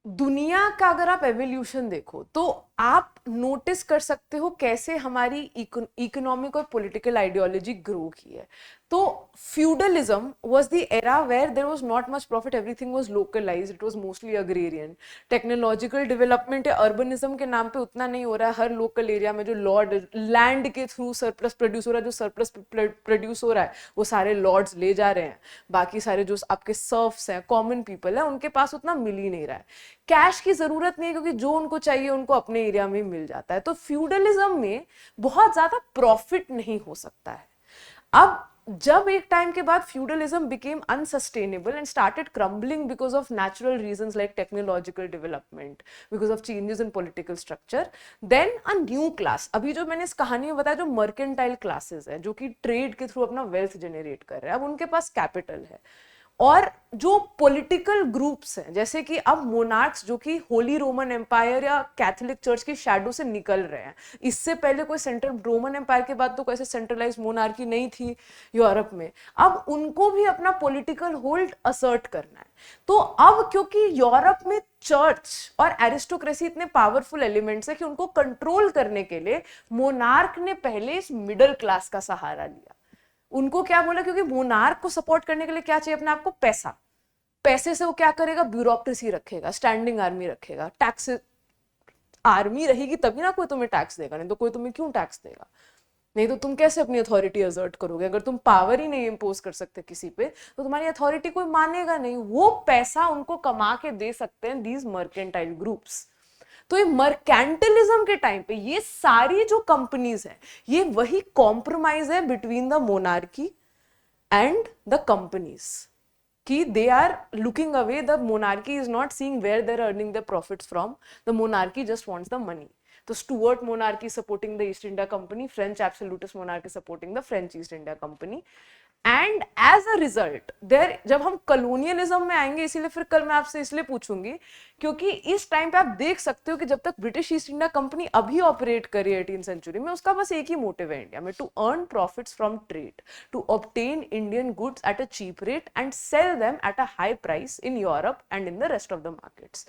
दुनिया का अगर आप एवोल्यूशन देखो तो आप नोटिस कर सकते हो कैसे हमारी इकोनॉमिक और पॉलिटिकल आइडियोलॉजी ग्रो की है। तो feudalism was the era where there was not much profit, everything was localised, it was mostly agrarian. Technological development या अर्बनिज्म के नाम पे उतना नहीं हो रहा है। हर लोकल एरिया में जो लॉर्ड लैंड के थ्रू सरप्लस प्रोड्यूस हो रहा है, जो सरप्लस प्रोड्यूस हो रहा है वो सारे लॉर्ड्स ले जा रहे हैं। बाकी सारे जो आपके सर्फ्स हैं, कॉमन पीपल है, उनके पास उतना मिल ही नहीं रहा है। कैश की जरूरत नहीं है क्योंकि जो उनको चाहिए उनको अपने एरिया में मिल जाता है। तो फ्यूडलिज्म में बहुत ज्यादा प्रॉफिट नहीं हो सकता है। अब जब एक टाइम के बाद feudalism became unsustainable and started crumbling because of natural reasons like technological development, because of changes in political structure, then a new class, अभी जो मैंने इस कहानी में बताया, जो मर्केंटाइल क्लासेस है जो कि ट्रेड के थ्रू अपना वेल्थ जनरेट कर रहे हैं, अब उनके पास कैपिटल है। और जो पॉलिटिकल ग्रुप्स हैं, जैसे कि अब मोनार्क्स जो कि होली रोमन एम्पायर या कैथोलिक चर्च की शैडो से निकल रहे हैं। इससे पहले कोई सेंट्रल रोमन एम्पायर के बाद तो कोई सेंट्रलाइज मोनार्की नहीं थी यूरोप में। अब उनको भी अपना पॉलिटिकल होल्ड असर्ट करना है। तो अब क्योंकि यूरोप में चर्च और एरिस्टोक्रेसी इतने पावरफुल एलिमेंट्स है कि उनको कंट्रोल करने के लिए मोनार्क ने पहले इस मिडिल क्लास का सहारा लिया। उनको क्या बोला, क्योंकि मोनार्क को सपोर्ट करने के लिए क्या चाहिए अपने आपको, पैसा। पैसे से वो क्या करेगा, ब्यूरोक्रेसी रखेगा, स्टैंडिंग आर्मी रखेगा, टैक्स। आर्मी रहेगी तभी ना कोई तुम्हें टैक्स देगा, नहीं तो कोई तुम्हें क्यों टैक्स देगा। नहीं तो तुम कैसे अपनी अथॉरिटी असर्ट करोगे, अगर तुम पावर ही नहीं इंपोज कर सकते किसी पे तो तुम्हारी अथॉरिटी कोई मानेगा नहीं। वो पैसा उनको कमा के दे सकते हैं दीज मर्केंटाइल ग्रुप्स। तो ये मर्केंटलिज्म के टाइम पे ये सारी जो कंपनीज हैं, ये वही कॉम्प्रोमाइज है between the monarchy and the companies कि they are looking away. The monarchy is not seeing where they're earning their profits from. The monarchy just wants the money. तो Stuart monarchy supporting the East India Company, French absolutist monarchy supporting the French East India Company. And as a result there, जब हम colonialism में आएंगे, इसीलिए फिर कल मैं आपसे इसलिए पूछूंगी क्योंकि इस टाइम पे आप देख सकते हो कि जब तक ब्रिटिश ईस्ट इंडिया कंपनी अभी ऑपरेट करी 18th सेंचुरी में, उसका बस एक ही मोटिव है इंडिया में, to earn profits from trade, to obtain Indian goods at a cheap rate and sell them at a high price in Europe and in the rest of the markets.